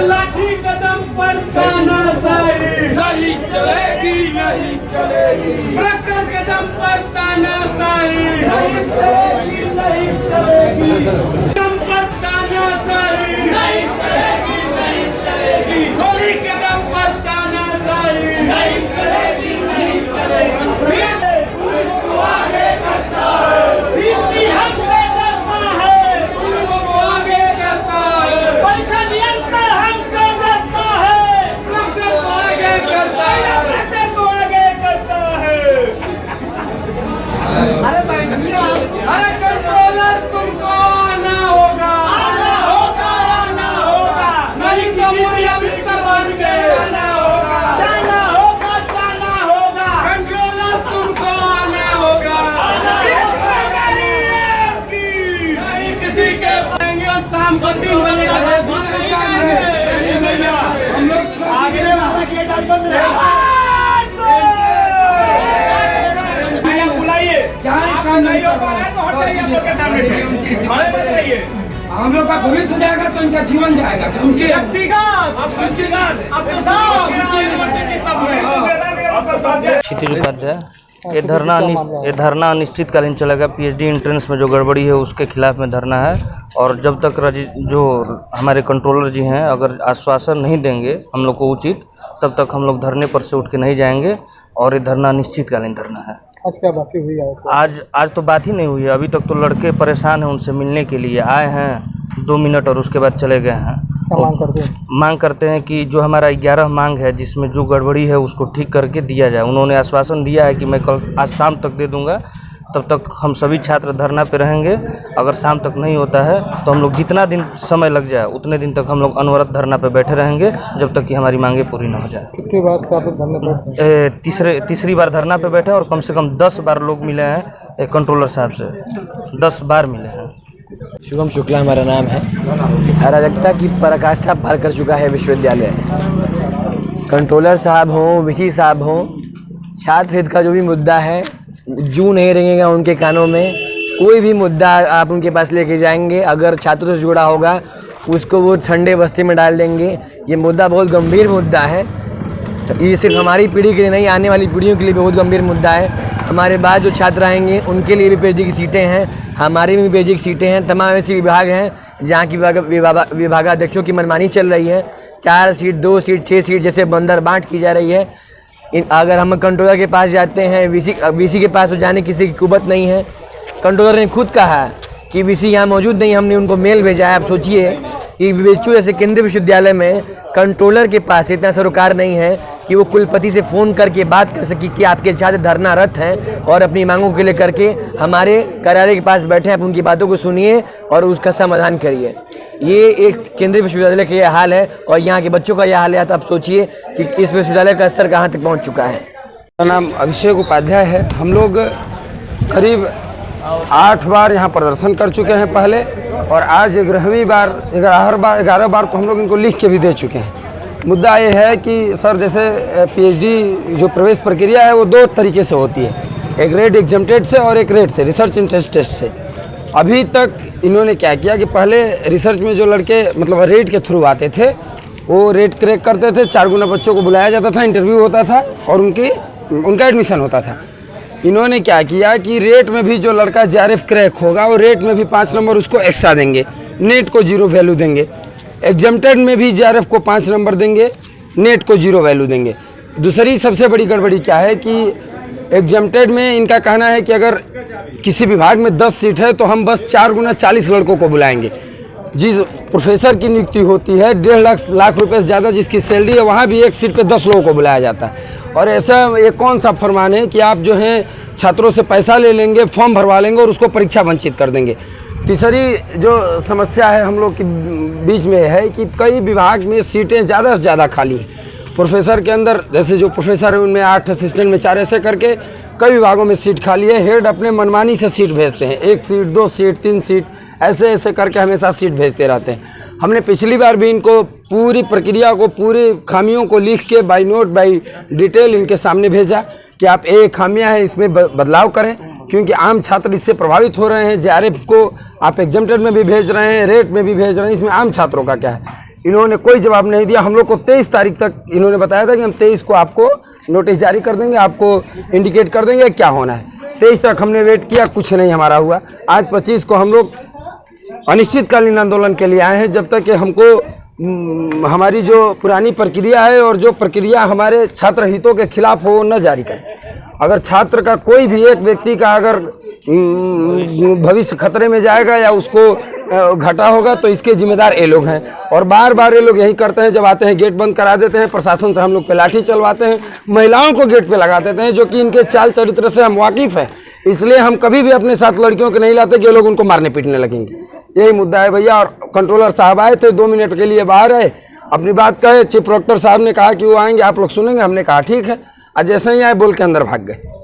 लाठी कदम पर तानाशाही नहीं चलेगी, नहीं चलेगी। प्रखर कदम पर तानाशाही नहीं चलेगी, नहीं चलेगी। कदम पर तानाशाही नहीं चलेगी, नहीं चलेगी। गोली कदम पर तानाशाही नहीं चलेगी, नहीं चलेगी। पुलिस को आगे करता है, इसी हद से डरता है, पुलिस को आगे करता है। पैसा नियंत्रण हमसे डरता है, प्रखर को आगे करता है, प्रखर को आगे करता है। अरे कंट्रोलर तुमको आना होगा, आना होगा, आना होगा। नहीं तो मुझे बिस्तर बांध के आना होगा, जाना होगा, जाना होगा। कंट्रोलर तुमको आना होगा, आना होगा। नहीं किसी के पाएंगे और शाम को 3 बजे हम लोग आगे बंद रहे। नहीं हो पा रहा है तो हट जाइए, आपके सामने से हमारे बंद रहिए। हम लोग का भविष्य जाएगा तो इनका जीवन जाएगा, उनके क्षितिज उपाध्याय। ये धरना अनिश्चितकालीन चलेगा। पीएचडी एंट्रेंस में जो गड़बड़ी है उसके खिलाफ में धरना है। और जब तक जो हमारे कंट्रोलर जी हैं अगर आश्वासन नहीं देंगे हम लोग को उचित, तब तक हम लोग धरने पर से उठ के नहीं जाएंगे। और ये धरना अनिश्चितकालीन धरना है। आज क्या बात हुई है? आज तो बात ही नहीं हुई है। अभी तक तो लड़के परेशान हैं, उनसे मिलने के लिए आए हैं 2 मिनट और उसके बाद चले गए हैं। मांग करते हैं कि जो हमारा 11 मांग है जिसमें जो गड़बड़ी है उसको ठीक करके दिया जाए। उन्होंने आश्वासन दिया है कि मैं आज शाम तक दे दूंगा, तब तक हम सभी छात्र धरना पे रहेंगे। अगर शाम तक नहीं होता है तो हम लोग जितना दिन समय लग जाए उतने दिन तक हम लोग अनवरत धरना पे बैठे रहेंगे जब तक कि हमारी मांगे पूरी न हो जाए। कितनी बार से आप धरने पे बैठे? तीसरी बार धरना पे बैठे और कम से कम 10 बार लोग मिले हैं कंट्रोलर साहब से, 10 बार मिले हैं। शुभम शुक्ला हमारा नाम है। अराजकता की पराकाष्ठा पार कर चुका है विश्वविद्यालय। कंट्रोलर साहब हों, वीसी साहब हों, छात्र हित का जो भी मुद्दा है जू नहीं रहेगा उनके कानों में। कोई भी मुद्दा आप उनके पास लेके जाएंगे, अगर छात्रों से जुड़ा होगा उसको वो ठंडे बस्ती में डाल देंगे। ये मुद्दा बहुत गंभीर मुद्दा है। ये सिर्फ हमारी पीढ़ी के लिए नहीं, आने वाली पीढ़ियों के लिए बहुत गंभीर मुद्दा है। हमारे बाद जो छात्र आएंगे उनके लिए भी पीएचडी की सीटें हैं, हमारे भी पीएचडी की सीटें हैं। तमाम ऐसे विभाग हैं जहाँ की विभागाध्यक्षों की मनमानी चल रही है। 4 सीट, 2 सीट, 6 सीट जैसे बंदर बांट की जा रही है। अगर हम कंट्रोलर के पास जाते हैं, वीसी के पास तो जाने किसी की कुवत नहीं है। कंट्रोलर ने खुद कहा कि वीसी यहाँ मौजूद नहीं, हमने उनको मेल भेजा है। आप सोचिए कि बीएचयू जैसे केंद्रीय विश्वविद्यालय में कंट्रोलर के पास इतना सरोकार नहीं है कि वो कुलपति से फ़ोन करके बात कर सके कि आपके छात्र धरनारत हैं और अपनी मांगों के लिए करके हमारे कार्यालय के पास बैठे हैं। आप उनकी बातों को सुनिए और उसका समाधान करिए। ये एक केंद्रीय विश्वविद्यालय का यह हाल है और यहाँ के बच्चों का यह हाल है। तो आप सोचिए कि इस विश्वविद्यालय का स्तर कहाँ तक पहुँच चुका है। मेरा नाम अभिषेक उपाध्याय है। हम लोग करीब 8 बार यहाँ प्रदर्शन कर चुके हैं पहले, और आज 11वीं बार 11 बार तो हम लोग इनको लिख के भी दे चुके हैं। मुद्दा ये है कि सर जैसे पीएचडी जो प्रवेश प्रक्रिया है वो 2 तरीके से होती है, एक रेट एग्जम्प्टेड से और एक रेट से, रिसर्च इंटरेस्ट टेस्ट से। अभी तक इन्होंने क्या किया कि पहले रिसर्च में जो लड़के मतलब रेट के थ्रू आते थे वो रेट क्रैक करते थे, 4 गुना बच्चों को बुलाया जाता था, इंटरव्यू होता था और उनका एडमिशन होता था। इन्होंने क्या किया कि रेट में भी जो लड़का जेआरएफ क्रैक होगा वो रेट में भी 5 नंबर उसको एक्स्ट्रा देंगे, नेट को 0 वैल्यू देंगे। एग्जम्प्टेड में भी जेआरएफ को 5 नंबर देंगे, नेट को 0 वैल्यू देंगे। दूसरी सबसे बड़ी गड़बड़ी क्या है कि एग्जम्प्टेड में इनका कहना है कि अगर किसी विभाग में 10 सीट है तो हम बस 4 गुना 40 लड़कों को बुलाएंगे। जिस प्रोफेसर की नियुक्ति होती है 1.5 लाख रुपए से ज़्यादा जिसकी सैलरी है, वहाँ भी एक सीट पे 10 लोगों को बुलाया जाता है। और ऐसा ये कौन सा फरमान है कि आप जो है छात्रों से पैसा ले लेंगे, फॉर्म भरवा लेंगे और उसको परीक्षा वंचित कर देंगे। तीसरी जो समस्या है हम लोग के बीच में है कि कई विभाग में सीटें ज़्यादा से ज़्यादा खाली हैं। प्रोफेसर के अंदर जैसे जो प्रोफेसर है उनमें 8 असिस्टेंट में 4 ऐसे करके कई विभागों में सीट खाली है। हेड अपने मनमानी से सीट भेजते हैं, 1 सीट, 2 सीट, 3 सीट, ऐसे करके हमेशा सीट भेजते रहते हैं। हमने पिछली बार भी इनको पूरी प्रक्रिया को, पूरी खामियों को लिख के बाई नोट बाई डिटेल इनके सामने भेजा कि आप ये खामियां हैं इसमें बदलाव करें, क्योंकि आम छात्र इससे प्रभावित हो रहे हैं। जेआरएफ को आप एग्जम्प्टेड में भी भेज रहे हैं, रेट में भी भेज रहे हैं, इसमें आम छात्रों का क्या है। इन्होंने कोई जवाब नहीं दिया। हम लोग को 23 तारीख तक इन्होंने बताया था कि हम 23 को आपको नोटिस जारी कर देंगे, आपको इंडिकेट कर देंगे क्या होना है। 23 तक हमने वेट किया, कुछ नहीं हमारा हुआ। आज 25 को हम लोग अनिश्चितकालीन आंदोलन के लिए आए हैं, जब तक कि हमको हमारी जो पुरानी प्रक्रिया है और जो प्रक्रिया हमारे छात्र हितों के खिलाफ हो न जारी करें। अगर छात्र का कोई भी एक व्यक्ति का अगर भविष्य खतरे में जाएगा या उसको घाटा होगा तो इसके जिम्मेदार ये लोग हैं। और बार बार ये लोग यही करते हैं, जब आते हैं गेट बंद करा देते हैं, प्रशासन से हम लोग पे लाठी चलवाते हैं, महिलाओं को गेट पे लगा देते हैं, जो कि इनके चाल चरित्र से हम वाकिफ़ हैं। इसलिए हम कभी भी अपने साथ लड़कियों के नहीं लाते कि ये लोग उनको मारने पीटने लगेंगे। यही मुद्दा है भैया। और कंट्रोलर साहब आए थे, 2 मिनट के लिए बाहर आए, अपनी बात कहे। चीफ प्रोक्टर साहब ने कहा कि वो आएंगे, आप लोग सुनेंगे। हमने कहा ठीक है। आज जैसे ही आए बोल के अंदर भाग गए।